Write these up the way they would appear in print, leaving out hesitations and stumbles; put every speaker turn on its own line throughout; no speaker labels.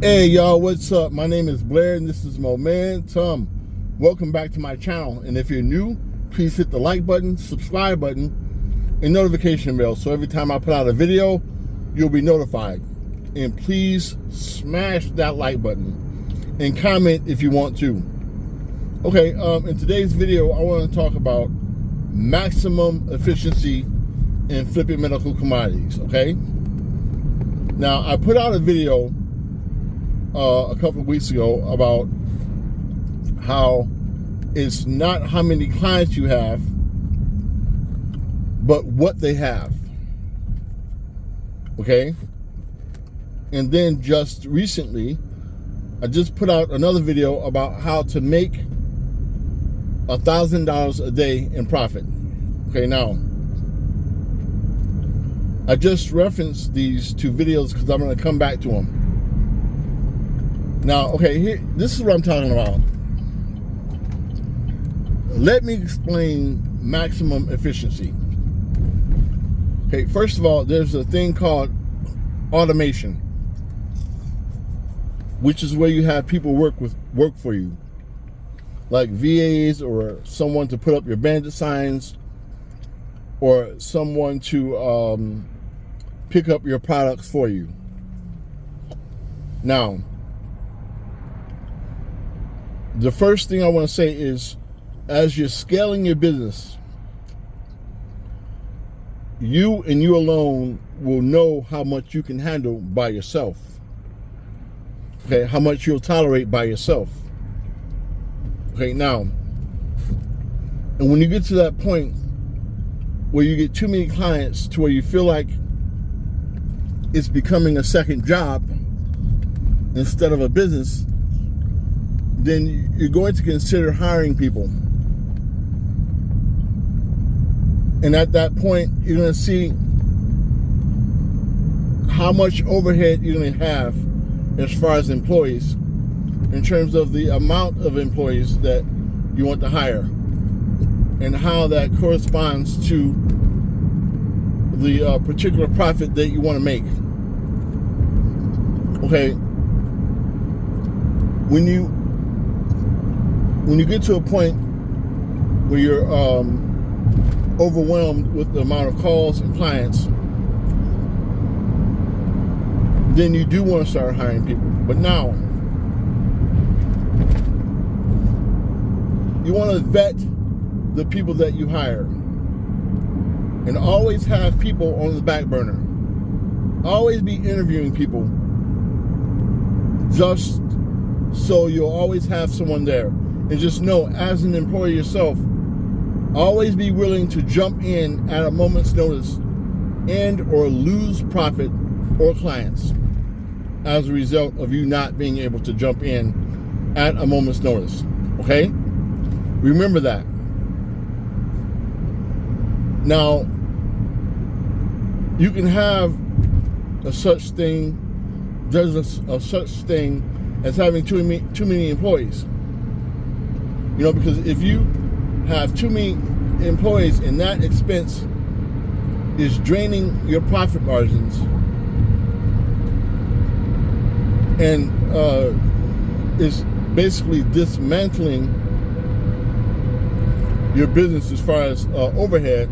Hey y'all, what's up? My name is Blair and this is Momentum. Welcome back to my channel. And if you're new, please hit the like button, subscribe button, and notification bell. So every time I put out a video, you'll be notified. And please smash that like button and comment if you want to. Okay, in today's video, I want to talk about maximum efficiency in flipping medical commodities, okay? Now, I put out a video a couple of weeks ago about how it's not how many clients you have, but what they have. Okay? And then just recently, I just put out another video about how to make $1,000 a day in profit. Okay, now, I just referenced these two videos because I'm going to come back to them. Now, okay, here, this is what I'm talking about. Let me explain maximum efficiency. Okay, first of all, there's a thing called automation, which is where you have people work for you, like VAs or someone to put up your bandit signs, or someone to pick up your products for you. Now, the first thing I want to say is, as you're scaling your business, you and you alone will know how much you can handle by yourself. Okay, how much you'll tolerate by yourself. Okay, now, and when you get to that point where you get too many clients to where you feel like it's becoming a second job instead of a business, then you're going to consider hiring people. And at that point, you're going to see how much overhead you're going to have as far as employees, in terms of the amount of employees that you want to hire, and how that corresponds to the particular profit that you want to make. Okay, when you get to a point where you're overwhelmed with the amount of calls and clients, then you do want to start hiring people. But now, you want to vet the people that you hire, and always have people on the back burner. Always be interviewing people, just so you'll always have someone there. And just know, as an employee yourself, always be willing to jump in at a moment's notice and or lose profit or clients as a result of you not being able to jump in at a moment's notice. Okay? Remember that. Now, you can have a such thing, there's a such thing as having too many employees. You know, because if you have too many employees and that expense is draining your profit margins and is basically dismantling your business as far as overhead,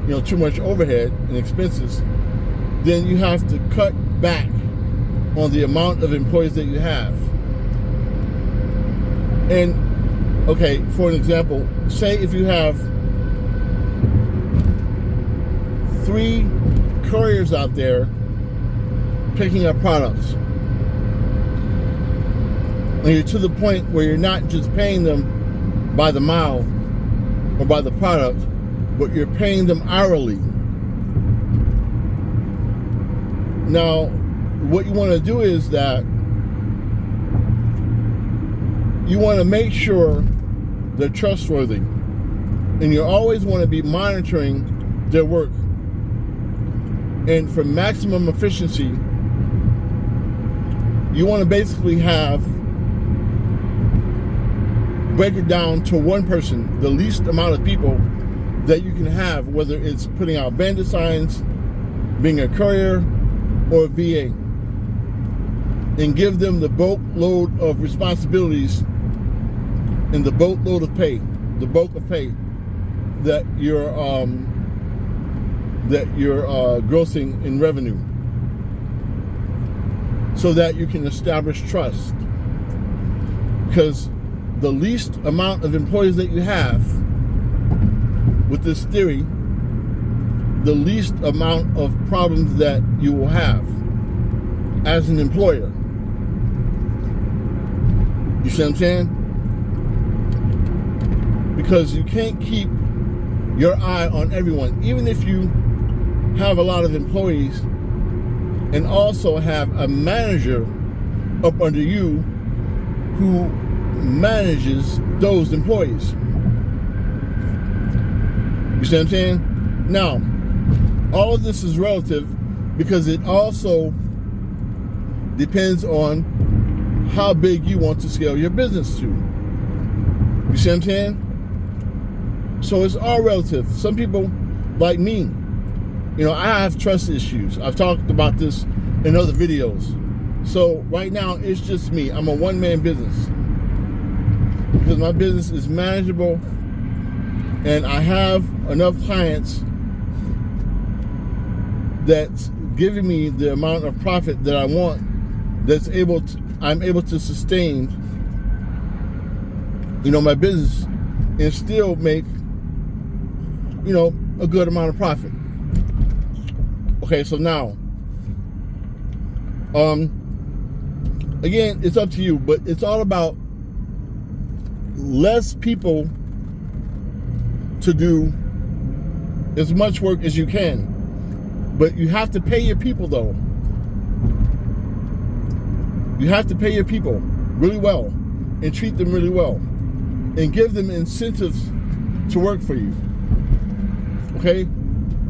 you know, too much overhead and expenses, then you have to cut back on the amount of employees that you have. And okay, for an example, say if you have 3 couriers out there picking up products, and you're to the point where you're not just paying them by the mile or by the product, but you're paying them hourly. Now, what you want to do is that you want to make sure they're trustworthy, and you always want to be monitoring their work. And for maximum efficiency, you want to basically break it down to one person, the least amount of people that you can have, whether it's putting out bandit signs, being a courier, or a VA. and give them the boatload of responsibilities and the boatload of pay, the bulk of pay that you're grossing in revenue, so that you can establish trust. Because the least amount of employees that you have with this theory, the least amount of problems that you will have as an employer. You see what I'm saying? Because you can't keep your eye on everyone. Even if you have a lot of employees and also have a manager up under you who manages those employees. You see what I'm saying? Now, all of this is relative because it also depends on how big you want to scale your business to. You see what I'm saying? So it's all relative. Some people, like me, I have trust issues. I've talked about this in other videos. So right now, it's just me. I'm a one-man business because my business is manageable and I have enough clients that's giving me the amount of profit that I want, I'm able to sustain, my business and still make, a good amount of profit. Okay, so now, again, it's up to you, but it's all about less people to do as much work as you can. But you have to pay your people, though. You have to pay your people really well and treat them really well and give them incentives to work for you. Okay?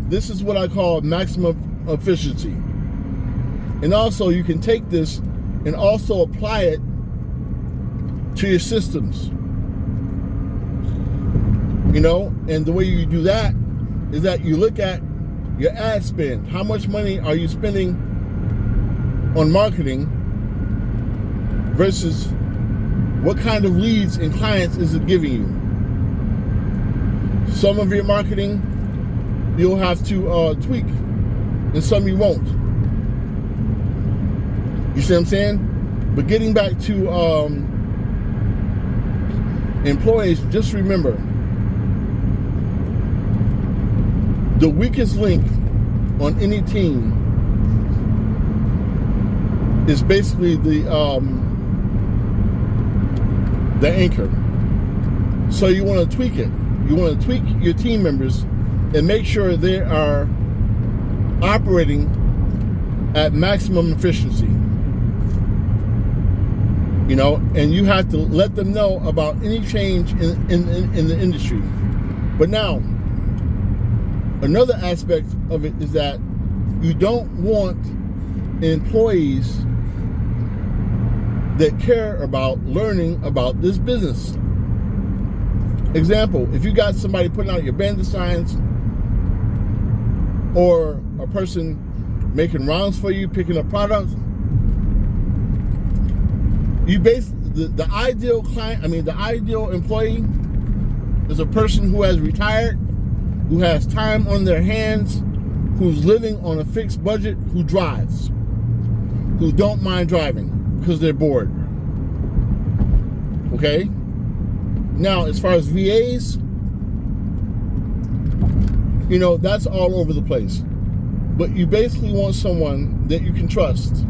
This is what I call maximum efficiency. And also, you can take this and also apply it to your systems. And the way you do that is that you look at your ad spend. How much money are you spending on marketing versus what kind of leads and clients is it giving you? Some of your marketing you'll have to tweak, and some you won't. You see what I'm saying? But getting back to employees, just remember, the weakest link on any team is basically the anchor. So you want to tweak it. You want to tweak your team members and make sure they are operating at maximum efficiency. And you have to let them know about any change in the industry. But now, another aspect of it is that you don't want employees that care about learning about this business. Example, if you got somebody putting out your bandit signs or a person making rounds for you, picking up products, the ideal client, the ideal employee is a person who has retired, who has time on their hands, who's living on a fixed budget, who drives, who don't mind driving because they're bored. Okay? Now, as far as VAs, that's all over the place. But you basically want someone that you can trust.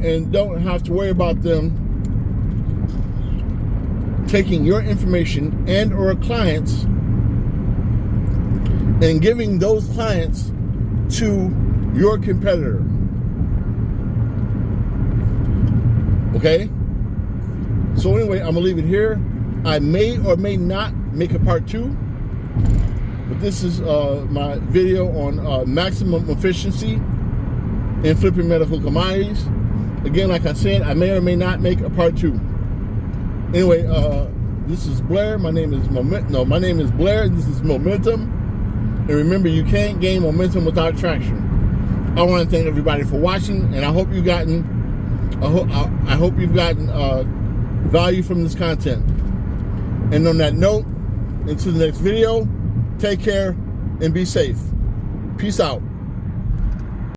And don't have to worry about them taking your information and or clients and giving those clients to your competitor. Okay? So anyway, I'm going to leave it here. I may or may not make a part 2. But this is my video on maximum efficiency in flipping medical commodities. Again, like I said, I may or may not make a part 2. Anyway, this is Blair. My name is Blair. This is Momentum. And remember, you can't gain momentum without traction. I want to thank everybody for watching, and I hope you've gotten value from this content. And on that note, until the next video, take care and be safe. Peace out.